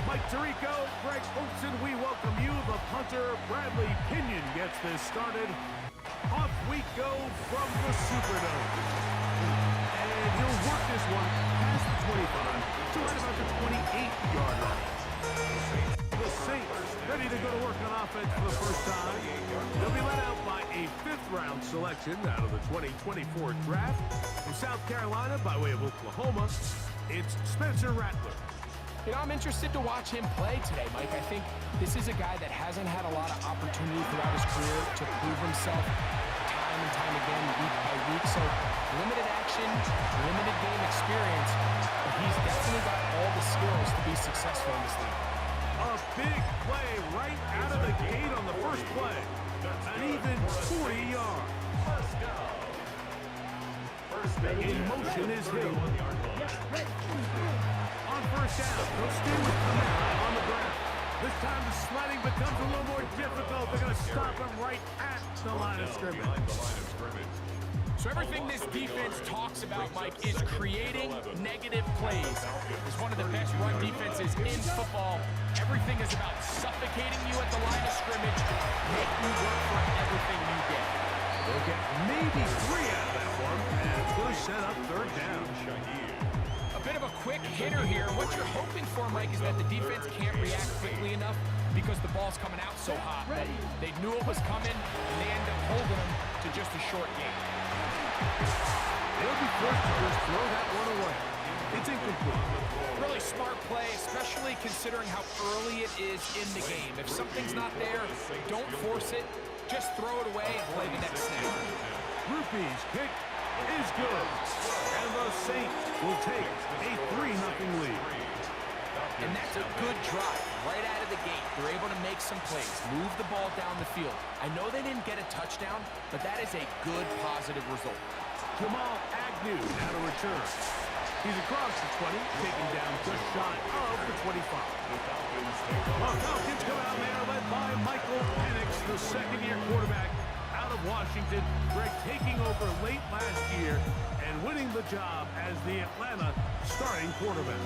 Mike Tirico, Greg Olson, we welcome you. The punter, Bradley Pinion, gets this started. Off we go from the Superdome. And he'll work this one past the 25 to right about the 28-yard line. The Saints ready to go to work on offense for the first time. They'll be led out by a fifth-round selection out of the 2024 draft. From South Carolina by way of Oklahoma, it's Spencer Rattler. You know, I'm interested to watch him play today, Mike. I think this is a guy that hasn't had a lot of opportunity throughout his career to prove himself time and time again, week by week. So limited action, limited game experience, but he's definitely got all the skills to be successful in this league. A big play right out of the gate on the first play. An even 40 yards. In motion is Hill. On first down, they'll stay with Kamara on the ground. This time the sliding becomes a little more difficult. They're going to stop him right at the line of scrimmage. So everything this defense talks about, Mike, is creating negative plays. It's one of the best run defenses in football. Everything is about suffocating you at the line of scrimmage, making you work for everything you get. They'll get maybe 3 out of that one, and it's going to set up third down. A bit of a quick hitter here. What you're hoping for, Mike, is that the defense can't react quickly enough because the ball's coming out so hot that they knew it was coming, and they end up holding them to just a short game. They'll be forced to just throw that one away. It's incomplete. Really smart play, especially considering how early it is in the game. If something's not there, don't force it. Just throw it away and play the next snap. Rupee's kick is good. And the Saints will take a 3-0 lead. And that's a good drive right out of the gate. They're able to make some plays, move the ball down the field. I know they didn't get a touchdown, but that is a good, positive result. Jamal Agnew now to return. He's across the 20, taken down just shy of the 25. The Falcons come out there led by Michael Penix, the second-year quarterback out of Washington. Greg taking over late last year and winning the job as the Atlanta starting quarterback.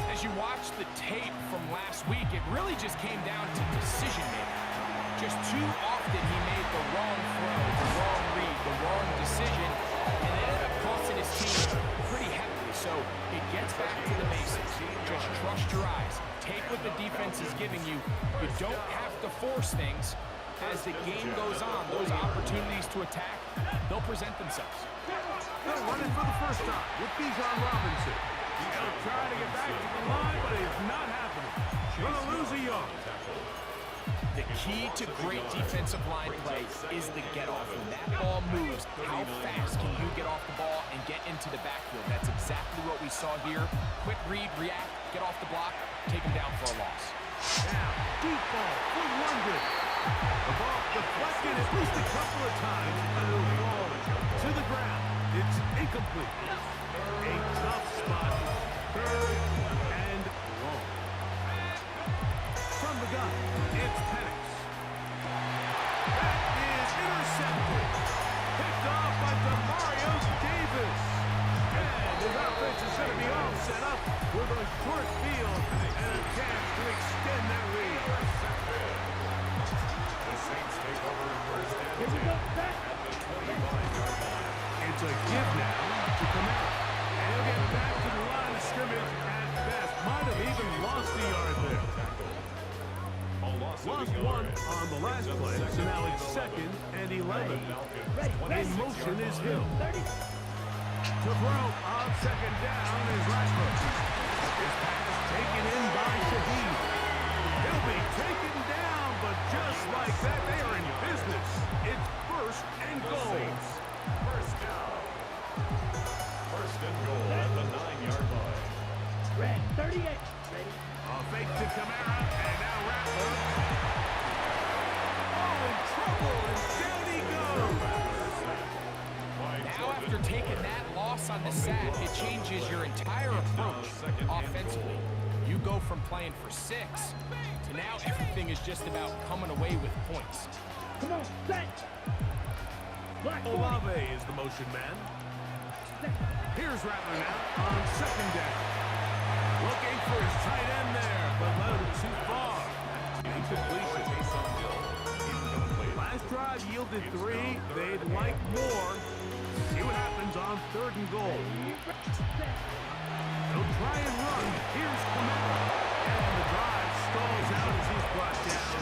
As you watch the tape from last week, it really just came down to decision-making. Just too often he made the wrong throw, the wrong read, the wrong decision, and it ended up costing his team pretty heavily. So it gets back to the basics. Just trust your eyes. Take what the defense is giving you. You don't have to force things. As the game goes on, those opportunities to attack, they'll present themselves. They're running for the first time with Bijan Robinson. He'll try to get back to the line, but it's not happening. Going to lose a yard. The key to great defensive line play is the get-off. When that ball moves, how fast can you get off the ball and get into the backfield? That's exactly what we saw here. Quick read, react, get off the block, take him down for a loss. Now, deep ball for London. The ball deflected at least a couple of times, and it'll fall to the ground. It's incomplete. A tough spot. Third and long. From the gun, it's Penix. That is intercepted. Picked off by Demario Davis. And his offense is going to be all set up with a short field and a chance to extend that lead. The Saints take over first down at the 25-yard line. It's a give now to Kamara. And he'll get back to the line of scrimmage at best. Might have even lost a yard there. Lost one on the last play, so now it's 2nd and 11. In motion is Hill. To throw on 2nd down is Rattler. His pass taken in by Shaheed. He'll be taken down, but just like that, they are in business. It's 1st and goal. First down. 1st and goal at the 9-yard line. Red 38. Ready. A fake to Kamara, and now Rattler. Oh, in trouble, and down he goes. Now after taking that loss on the sack, it changes your entire approach offensively. You go from playing for 6 to now everything is just about coming away with points. Come on, set. Black Olave is the motion man. Here's Rattler now on 2nd down. Looking for his tight end there, but loaded too far. Incompletion. Last drive yielded 3. They'd like more. See what happens on 3rd and goal. They'll try and run. Here's Kamara. And the drive stalls out as he's brought down.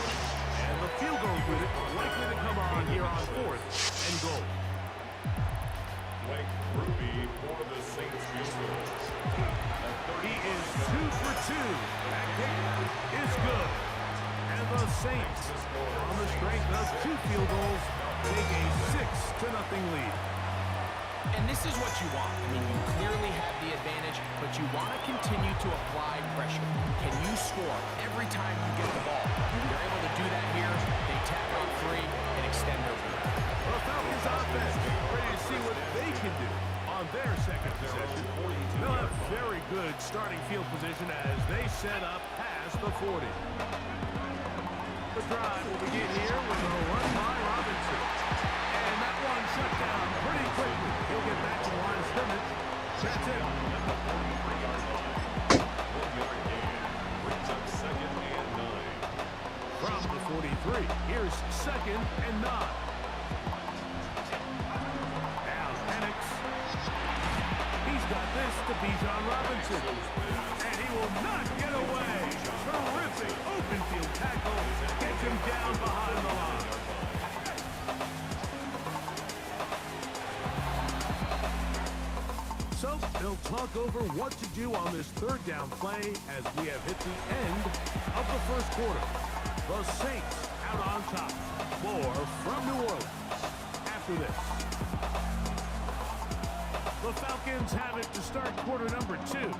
And the field goal unit likely to come on here on 4th and goal. Blake Ruby for the Saints field goal. He is 2 for 2. That kick is good. And the Saints, on the strength of 2 field goals, take a 6-0 lead. And this is what you want. I mean, you clearly have the advantage, but you want to continue to apply pressure. Can you score every time you get the ball? They're able to do that here. They tack on 3 and extend their lead. The Falcons offense ready to see what they can do on their second possession. They'll have very good starting field position as they set up past the 40. The drive will begin here with a run by Robinson. And that one shut down pretty quickly. He'll get back to the line of scrimmage. That's it. From the 43, here's 2nd and 9. Now Penix. He's got this to Bijan Robinson. And he will not get away. Terrific open field tackle. Gets him down behind the line. So they'll talk over what to do on this 3rd down play as we have hit the end of the 1st quarter. The Saints out on top. More from New Orleans after this. The Falcons have it to start quarter number 2.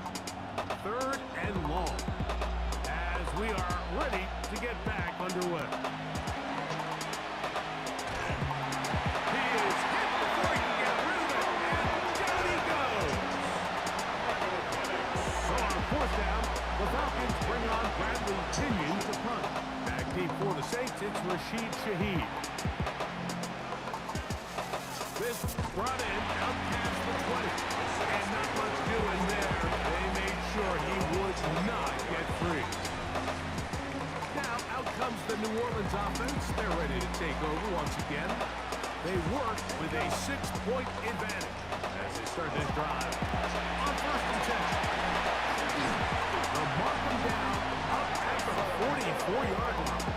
3rd and long. As we are ready to get back underway. He is hit before he can get rid of it. And down he goes. So on 4th down, the Falcons bring on Bradley Pinion to punt. Back deep for the Saints, it's Rashid Shaheed. This brought in out past the 20. And not much doing there. They made sure he would not get free. Now out comes the New Orleans offense. They're ready to take over once again. They work with a 6-point advantage as they start this drive. On 1st and 10. They'll mark them down up at the 44-yard line.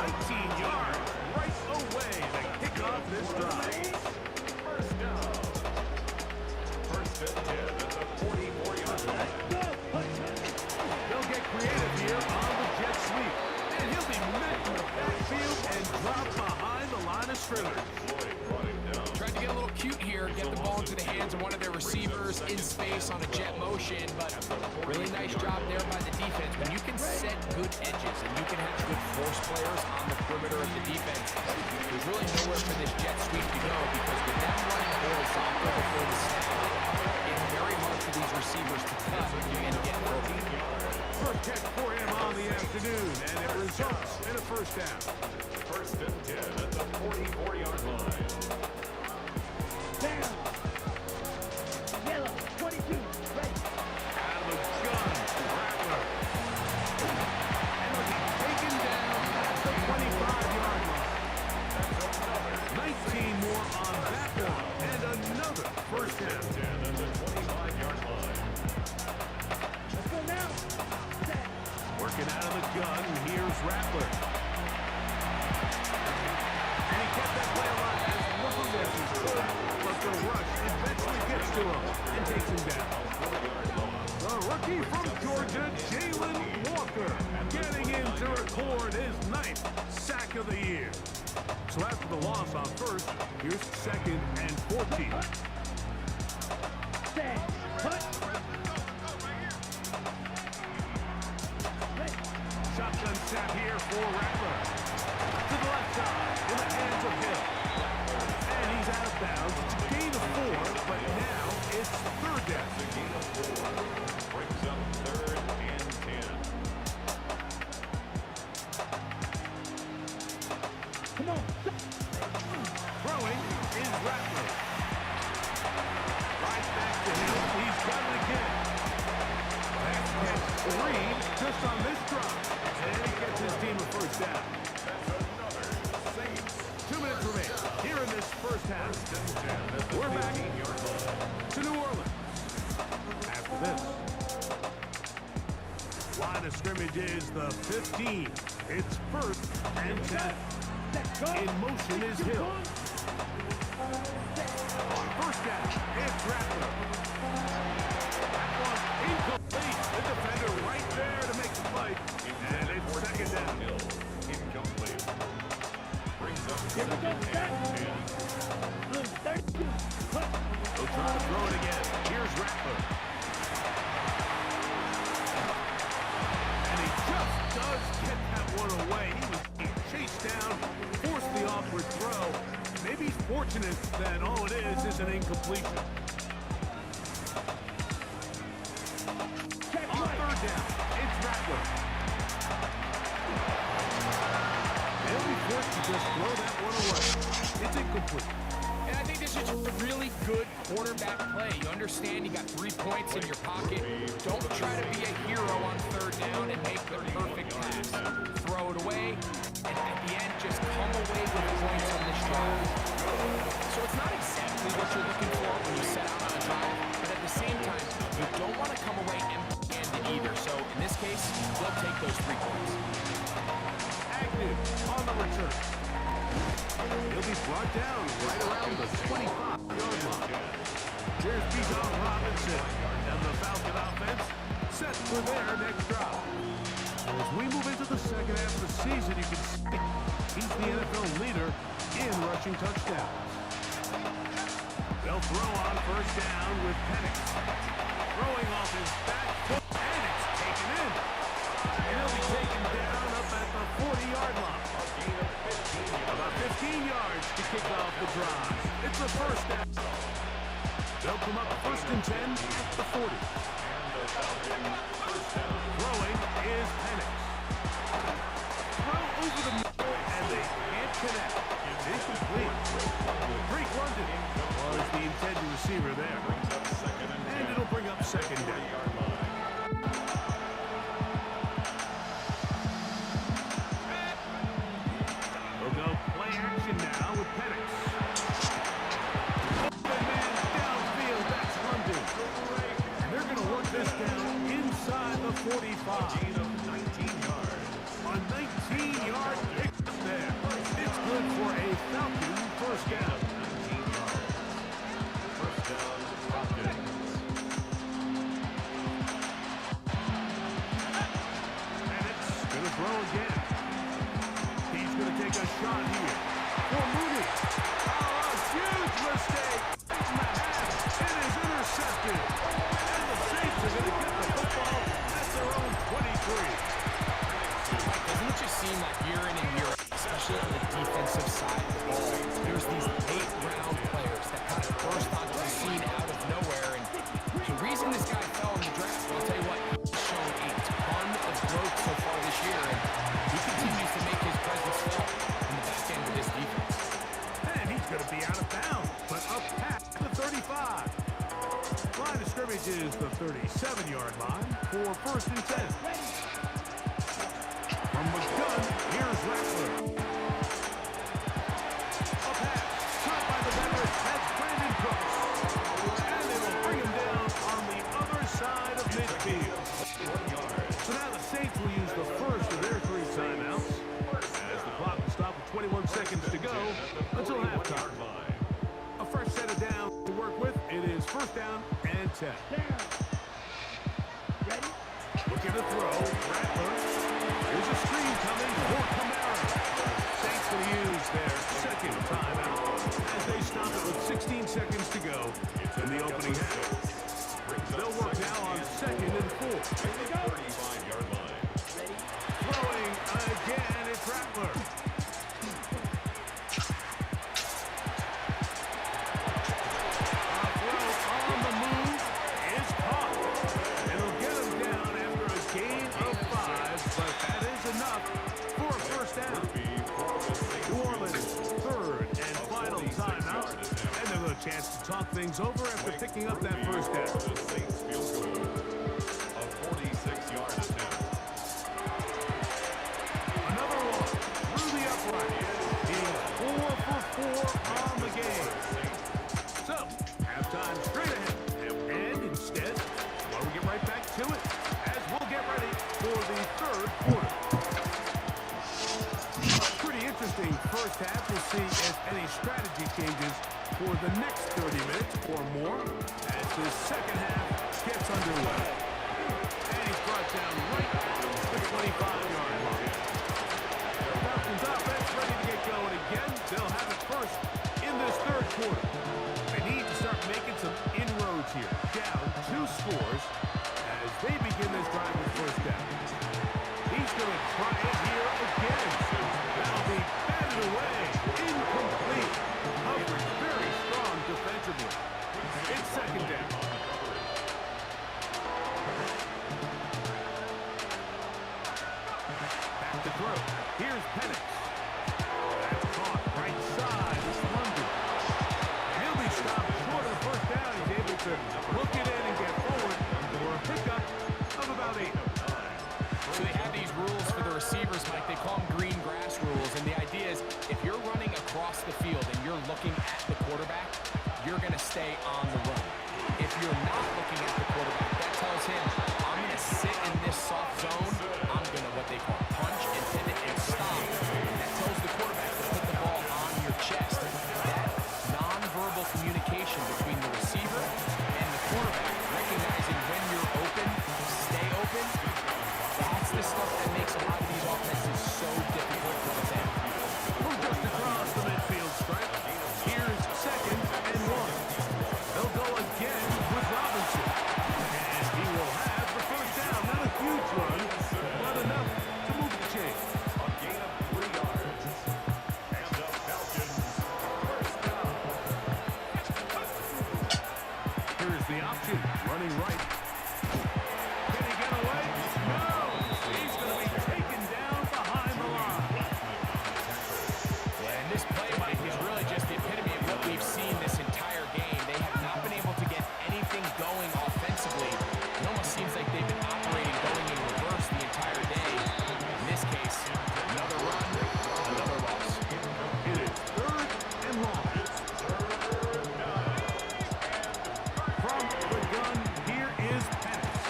19 yards right away to kick off this drive. 1st down. 1st and 10 at the 44-yard line. They'll get creative here on the jet sweep. And he'll be met in the backfield and dropped behind the line of scrimmage. Tried to get a little cute here, get the ball into the hands of one of their receivers in space on a jet motion, but really nice job there by the defense. When you can set good edges and you can have good force players on the perimeter of the defense, there's really nowhere for this jet sweep to go because with them running horizontal before the snap, it's very hard for these receivers to cut and get broken. First catch for him on the afternoon, and it results in a 1st down. 1st and 10 at the 44-yard line. Down. Yellow, 22, ready. Out of the gun, Rattler. And he'll be taken down at the 25-yard line. 19 more on that one, and another 1st down. 10 at the 25-yard line. Let's go now. Set. Working out of the gun, here's Rattler. And he kept that play alive as long as he could, but the rush eventually gets to him and takes him down. The rookie from Georgia, Jalen Walker, getting in to record his 9th sack of the year. So after the loss on 1st, here's 2nd and 14. Set. Put. Shotgun snap here for Rattler. To the left side, in the hands of Hill. And he's out of bounds. It's a gain of 4, but now it's 3rd down. A gain of 4 brings up 3rd and 10. Come on. Throwing is Rattler. Right back to him. He's got it again. just on this drive. And he gets his team a first down. That's another Saints. 2 minutes remain here in this first half. We're back to New Orleans. After this, line of scrimmage is the 15. It's first and 10. In motion is Hill. On first down, it's Rattler. That one incomplete. The defender right there to make the fight. And it's second down. Incomplete. Brings up Here we go, second and 10. 32. Put. They'll try to throw it again. Here's Rattler. And he just does get that one away. He was being chased down, forced the awkward throw. Maybe he's fortunate that all it is an incompletion. Check On right. third down, it's Rattler. They'll be forced to just throw that one away. It's incomplete. And I think this is just a really good quarterback play. You understand you got 3 points in your pocket. Don't try to be a hero on third down and make the perfect pass. Throw it away, and at the end, just come away with points on this drive. So it's not exactly what you're looking for when you set out on a drive, but at the same time, you don't want to come away empty-handed either. So in this case, they'll take those 3 points. Agnew on the return. He'll be brought down right around the 25-yard line. Here's Bijan Robinson, and the Falcon offense set for their next drive. As we move into the second half of the season, you can see he's the NFL leader in rushing touchdowns. They'll throw on first down with Penix. Throwing off his back foot, and it's taken in. And he'll be taken down up at the 40-yard line. About 15 yards to kick off the drive. It's a first down. They'll come up first and 10 at the 40. Throwing is Penix. Throw over the middle, and they can't connect. Incomplete. Great London was the intended receiver there. And it'll bring up second down. We'll go play action now with Penix. Open man downfield, that's London. And they're going to work this down inside the 45. 19 yards. A 19-yard pick there. It's good for a Falcon first down. 19 yards. First down, Falcons. And it's going to throw again. He's going to take a shot here. For Mooney. Oh, a huge mistake. In the half. It is intercepted. And the Saints are going to get the football at their own 23. Doesn't it just seem like year in and year out, especially on the defensive side of the ball, there's these late-round players that kind of burst onto the scene out of nowhere, and the reason this guy fell in the draft, I'll tell you what, he's shown a ton of growth so far this year, and he continues to make his presence felt in the back end of this defense. And he's going to be out of bounds, but up past the 35. Line of scrimmage is the 37-yard line for first and 10. From the gun, here's Rattler. A pass, caught by the veteran, that's Brandon Cooks. And they will bring him down on the other side of midfield. So now the Saints will use the first of their 3 timeouts as the clock will stop with 21 seconds to go until halftime. A fresh set of downs to work with. It is first down and 10. Down. Ready? Looking to throw, Rattler. There's a screen coming for Kamara. Saints will use their second timeout as they stop it with 16 seconds to go in the opening half. They'll work now on second and 4. Throwing again, it's Rattler. On the move is caught. It'll get him down after a gain of 5, but that is enough for a first down. New Orleans, third and final timeout, and they'll have a chance to talk things over after picking up that first down. The Saints field goal. A 46-yard attempt. interesting first half. We'll see if any strategy changes for the next 30 minutes or more as the second half gets underway. And he's brought down right at the 25-yard line. The Falcons offense ready to get going again. They'll have it first in this third quarter. They need to start making some inroads here. Down 2 scores as they begin this drive with first down. He's going to try it here again. That'll be batted away. Incomplete. Coverage very strong defensively. It's second down. Back to throw. Here's Penix. That's caught right side. It's London. He'll be stopped short of first down. He's able to look it in and get forward for a pickup of about 8. So they have these rules for the receivers, Mike. They call them green grass rules. And the idea is if you're running across the field and you're looking at the quarterback, you're going to stay on the run. If you're not looking at the quarterback, that tells him, I'm going to sit in this soft zone. I'm going to what they call punch and pivot and stop. That tells the quarterback to put the ball on your chest. That nonverbal communication between the receiver and the quarterback, recognizing when you're open, stay open, that's the stuff that makes a lot of these offenses so difficult to defend. From just across the midfield stripe, here's second and 1. They'll go again with Robinson. And he will have the first down. Not a huge run, but enough to move the chain. A gain of 3 yards. And the Falcons first down. Here's the option, running right. Can he get away? No! He's going to be taken down behind the line. And this play, Mike, is really just the epitome of what we've seen this entire game. They have not been able to get anything going offensively. It almost seems like they've been operating going in reverse the entire day. In this case, another run, another loss. It is third and long. From the gun, here is Penix.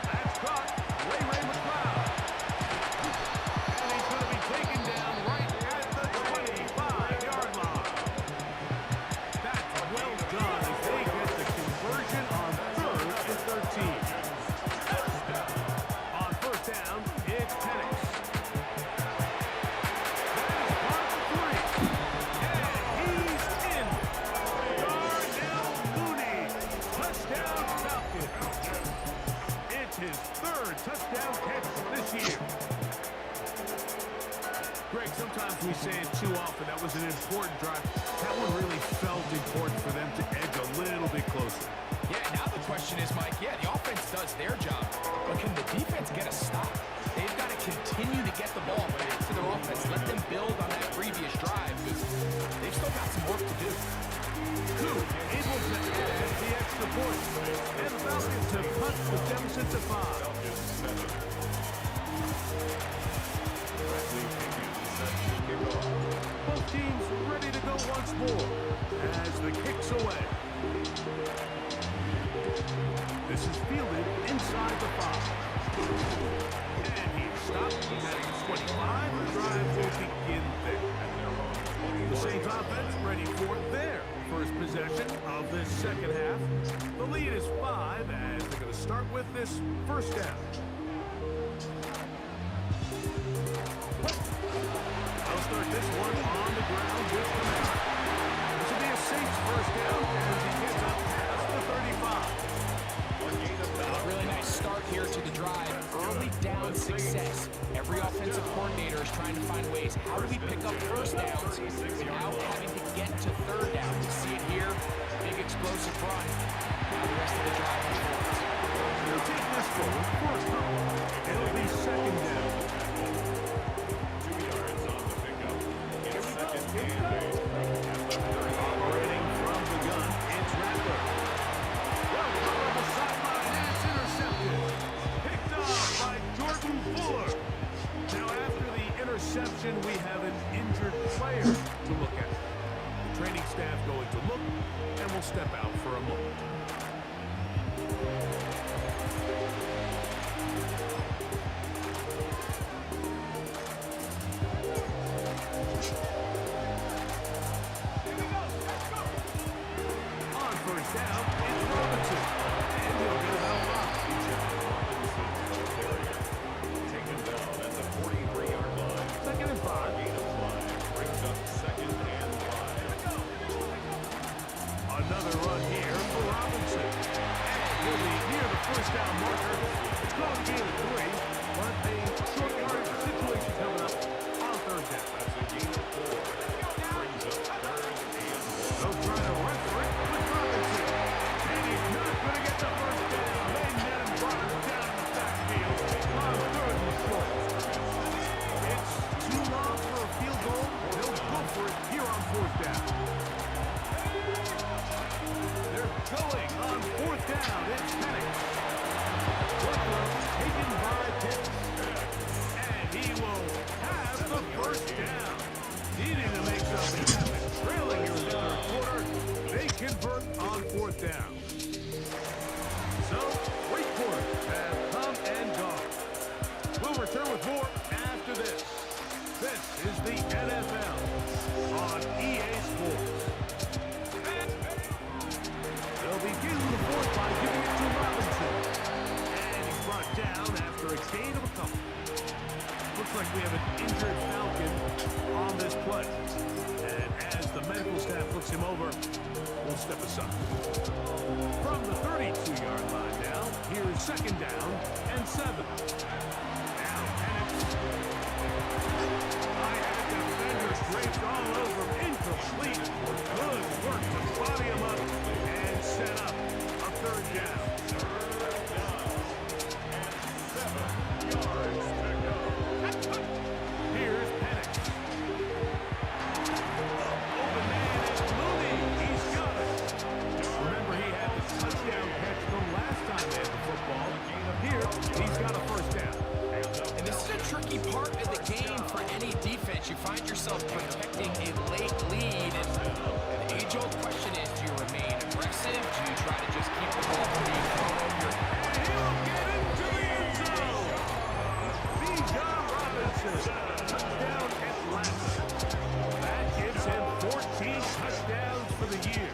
That's caught. Ray McLeod. And he's going to be taken down right at the 25-yard line. That's well done as they get the conversion on 3rd and 13. On first down, it's Penix. That is part of 3. And he's in. Darnell Mooney. Touchdown Falcons. It's his 3rd touchdown catch this year. Greg, sometimes we say it too often. That was an important drive. That one really felt important for them to edge a little bit closer. Yeah, now the question is, Mike, the offense does their job, but can the defense get a stop? They've got to continue to get the ball back to their offense. Let them build on that previous drive because they've still got some work to do. Two, able to add the extra point. And the Falcons have cut the deficit to 5. Falcons 7. Bradley Pinion set to kick off. Both teams ready to go once more as the kick's away. This is fielded inside the 5. And he's stopped at his 25. The drive will begin there. The Saints offense ready for their first possession of this second half. The lead is 5 as they're going to start with this first down. They'll start this one on the ground with Kamara. This will be a Saints first down as he gets up past the 35. A really nice start here to the drive. Early down success. Every offensive coordinator is trying to find ways. How do we pick up first downs without having to get to third down? We see it here. Big explosive run. Now the rest of the drive unfolds. They'll take this forward first down. It'll be second down. 2 yards on the pickup. It's second and 8. Operating from the gun, it's Rattler. Well, over the sideline, and it's intercepted. Picked off by Jordan Fuller. Now, after the interception, we have an injured player to look at. The training staff going to look, and we'll step out for a moment. first down marker. It's going to be a 3, but a short yardage situation coming up on third down. That's a gain of 4. Brings up third and 1. They'll try to run for it with Robinson. And he's not going to get the first down. They net him running down in the backfield on third and short. It's too long for a field goal. They'll go for it here on fourth down. They're going on fourth down. It's Penix. Taken by Pitts. And he will have the first down. Needing to make something happen. Trailing here in the third quarter. They convert on fourth down. So, wait for it. Have come and gone. We'll return with more after this. This is the NFL on EA Sports. They'll begin the fourth by giving it to Robinson. And he's brought down after a gain of a couple. Looks like we have an injured Falcon on this play. And as the medical staff looks him over, we'll step aside. From the 32-yard line now, here's second down and 7. Now Penix. I had defenders draped all over him. Incomplete. Good work to body him up and set up a third down. Here's Penix. Open man is Mooney. He's got it. Remember, he had the touchdown catch from last time they had the football. Here, he's got a first down. And this is a tricky part of the game for any defense. You find yourself protecting a late lead. And the age-old question is, do you remain aggressive? Do you try to just keep the ball from being thrown over your head? And he'll get into the end zone. Bijan Robinson, touchdown Atlanta. That gives him 14 touchdowns for the year.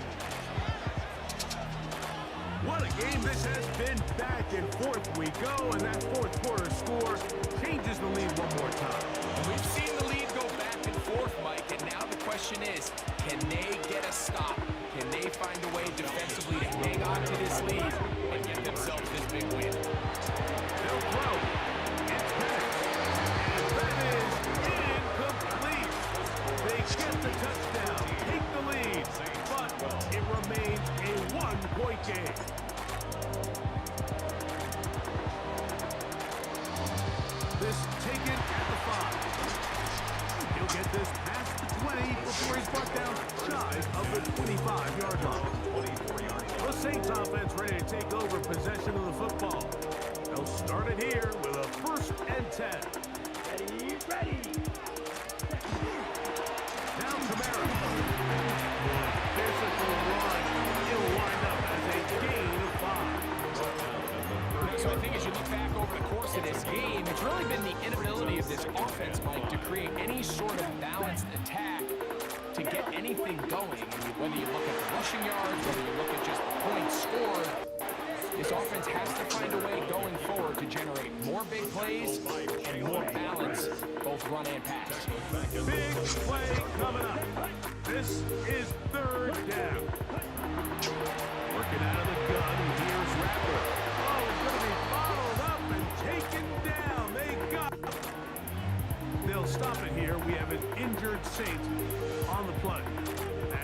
What a game this has been. Back and forth we go, and that fourth quarter score changes the lead one more time. We've seen the lead go back and forth, Mike, and now the question is, can they get a stop? Can they find a way defensively to hang on to this lead and get themselves this big win? They'll throw. It's Penix. And that is incomplete. They get the touchdown, take the lead, but it remains a one-point game. This taken at the 5. He'll get this past the 20 before he's brought down shy of the 25-yard line. 24-yard line. The Saints offense ready to take over possession of the football. They'll start it here with a 1st and 10. Ready, ready. Now Kamara. Physical run. He'll wind up as a gain of 5. So I think as you look back over the course of this game, it's really been the inability of this offense, Mike, to create any sort of balanced attack to get anything going. I mean, whether you look at the rushing yards, whether you look at just the points scored, this offense has to find a way going forward to generate more big plays and more balance, both run and pass. Big play coming up. This is third down. Working out of the gun, here's Rapper. Oh, it's going to be followed up and taken down. They got it. They'll stop it here. We have an injured Saint on the play.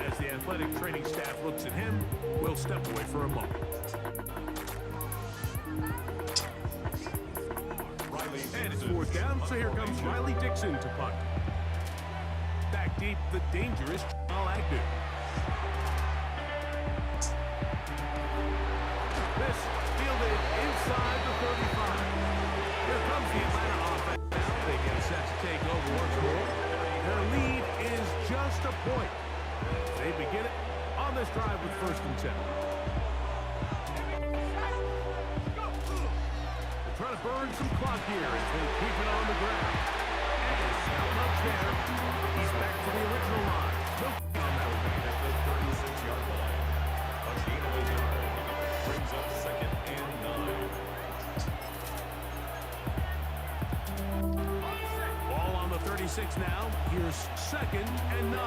As the athletic training staff looks at him, we'll step away for a moment. And it's fourth down, so here comes Riley Dixon to punt. Back deep, the dangerous all active. This fielded inside the 35. Here comes the Atlanta offense. They get set to take over once more. Their lead is just a point. They begin it on this drive with 1st and 10. Trying to burn some clock here as they keep it on the ground. And now up there, he's back to the original line. No on that one. At the 36-yard line. A gain of a yard. Brings up 2nd and 9. Ball on the 36 now. Here's 2nd and 9.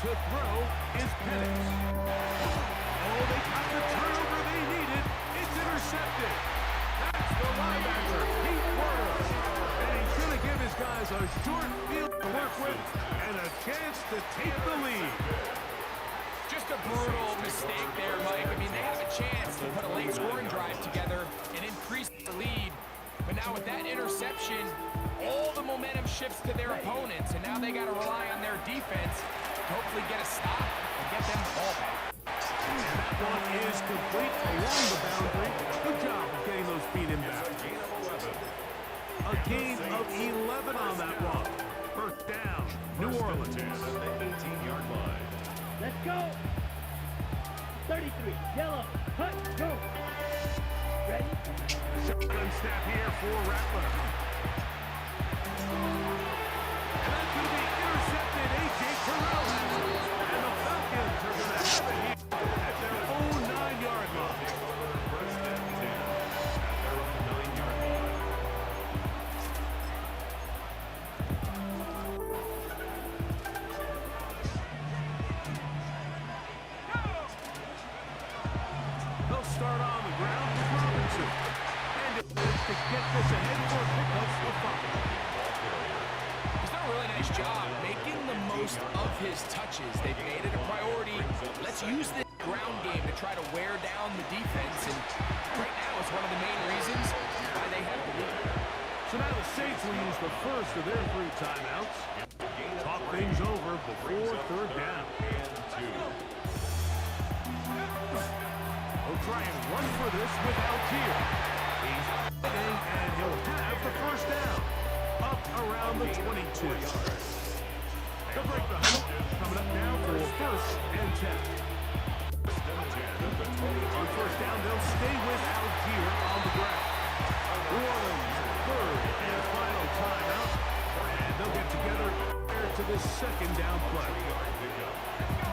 To throw is Penix. Oh, they mistake there, Mike. I mean, they have a chance to put a late scoring drive together and increase the lead. But now with that interception, all the momentum shifts to their opponents, and now they got to rely on their defense to hopefully get a stop and get them the ball back. And that one is complete along the boundary. Good job of getting those feet in back. A gain of 11 on that one. First down, New Orleans. 18-yard line. Let's go. 33, yellow, hut, go. Ready? Shotgun snap here for Rattler. And that's going to be intercepted. A.J. Terrell has it. And the Falcons are going to have it here at their own 9-yard line. First and 10 at their own 9-yard line. They'll start on the ground with Robinson. And it is to get this ahead for a pickup for Falcons. He's done a really nice job making the most of his touches. They've made it a priority. Let's use this ground game to try to wear down the defense, and right now it's one of the main reasons why they have the lead. So now the Saints will use the first of their 3 timeouts. Talk things over before third down. He'll try and run for this with Algier. He's hitting, and he'll have the first down. Up around the 22. They'll break the hunt. Coming up now for first and 10. On first down, they'll stay with Algier on the ground. New Orleans, third and final timeout. And they'll get together prior to this second down play.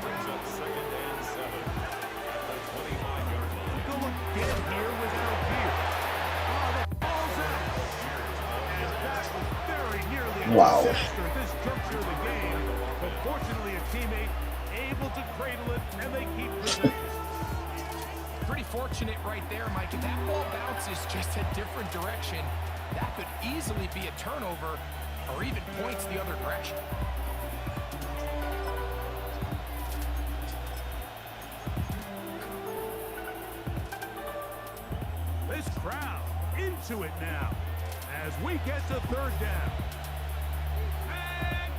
Brings up second and 7 at the 25-yard line. Go again here with Algier. Oh, the ball's out. And that was very nearly a disaster at this juncture of the game. But fortunately, a teammate able to cradle it, and they keep possession. Pretty fortunate right there, Mike. If that ball bounces just a different direction, that could easily be a turnover or even points the other direction. This crowd into it now as we get to third down. And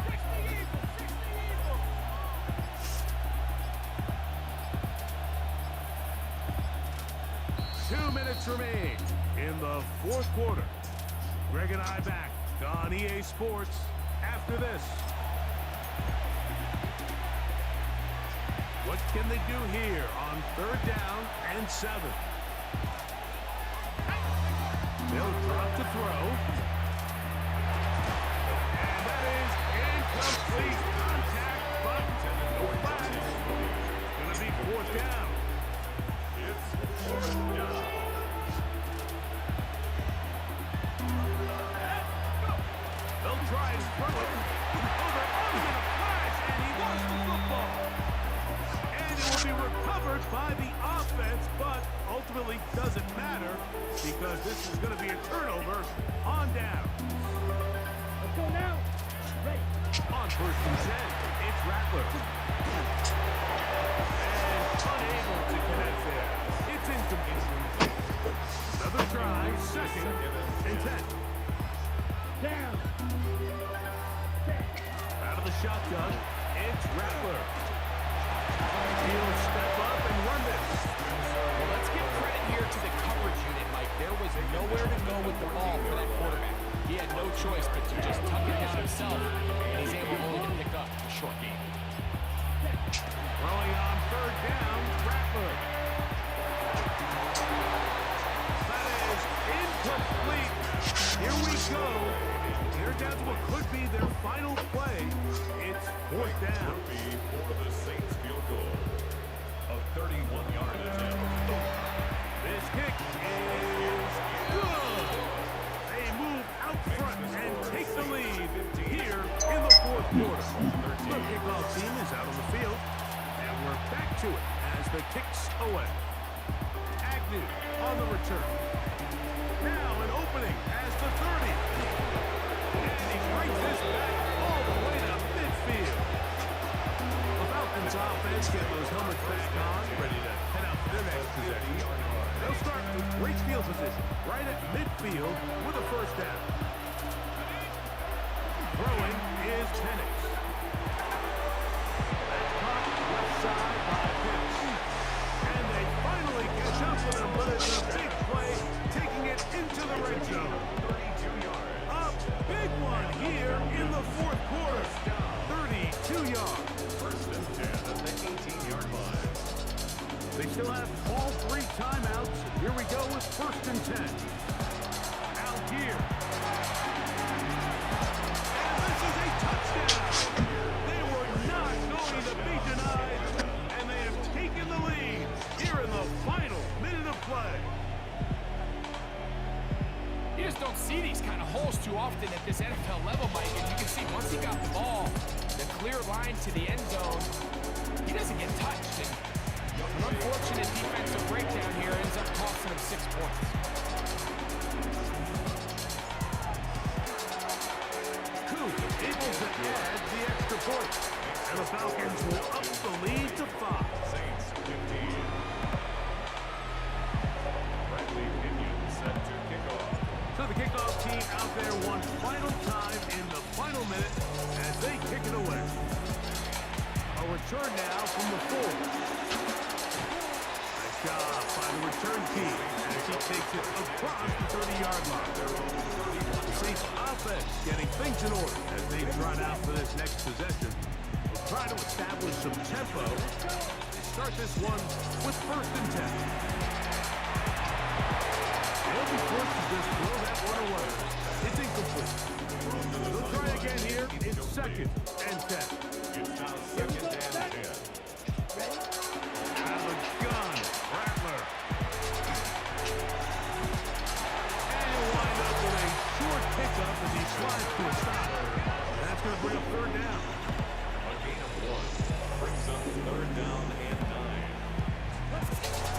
60 Eagles. 2 minutes remain in the fourth quarter. Greg and I back on EA Sports after this. What can they do here on third down and 7? They'll drop to throw. And that is incomplete. Contact, but no flags. Going to be fourth down. It's fourth down. They'll try and throw it. Over in a flash, and he lost the football. And it will be recovered by the offense, but ultimately doesn't matter because this is going to be a turnover on down. Let's go now. Ready. On first and 10, it's Rattler. And unable to connect there. It's incomplete. Another try, second and 10. Down. Out of the shotgun, it's Rattler. He'll step up and run this. Well, let's give credit here to the coverage unit, Mike. There was nowhere to go with the ball for that quarterback. He had no choice but to just tuck it in himself, and he's able only to pick up a short game. Throwing on third down, Rattler. That is incomplete. Here we go. They're down to what could be their final play. It's fourth down. For the Saints field goal. A 31-yard attempt. This kick is good. They move out front and take the lead here in the fourth quarter. The kickoff team is out on the field, and we're back to it as the kicks away. Agnew on the return. Now an opening as the 30. And he brings this back all the way to midfield. The Falcons Falcons offense getting those helmets back on, ready to head out for their next possession. They'll start with great field position, right at midfield with a first down. Throwing is Penix. That's caught left side by Pitts. And they finally catch up with him, but it's a big play, taking it into the red zone. 32 yards. A big one here in the fourth quarter. 32 yards. First and 10 at the 18-yard line. They still have all three timeouts. Here we go with first and 10. Out here. And this is a touchdown. They were not going to be denied, and they have taken the lead here in the final minute of play. You just don't see these kind of holes too often at this NFL level, Mike. And you can see once he got the ball, the clear line to the end zone, he doesn't get touched. And an unfortunate defensive breakdown here ends up costing him 6 points. Coop able to add the extra point. And the Falcons will up the lead to 5. Saints 15. Bradley Pinion set to kick off. So the kickoff team out there one final time in the final minute as they kick it away. A return now from the 4. Nice job by the return team as he takes it across the 30-yard line. The Saints offense getting things in order as they run out for this next possession. They'll try to establish some tempo. They start this one with first and 10. They'll be forced to just throw that one away. It's incomplete. They'll try again here. It's second and 10. It's now second and 10. Out of the gun, Rattler. And he'll wind up with a short pickup as he slides to a stop. And that's going to bring up third down. A gain of 1 brings up third down and 9.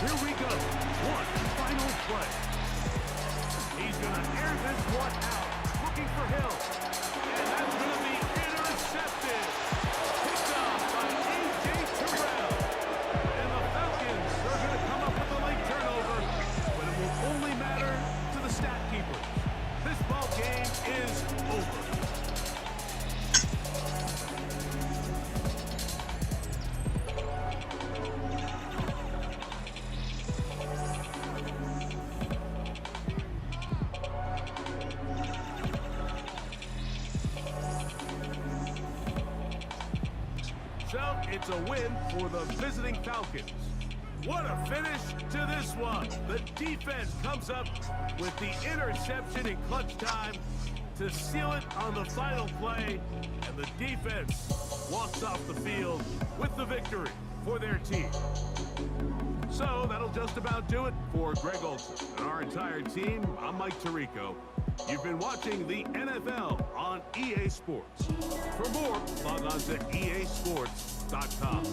Here we go. One final play. He's going to air this one out, looking for Hill. And that's going to be intercepted. Picked off by A.J. Terrell. And the Falcons are going to come up with a late turnover, but it will only matter to the stat keepers. This ball game is over. So it's a win for the visiting Falcons. What a finish to this one. The defense comes up with the interception in clutch time to seal it on the final play. And the defense walks off the field with the victory for their team. So that'll just about do it for Greg Olson and our entire team. I'm Mike Tirico. You've been watching the NFL on EA Sports. For more, log on to easports.com.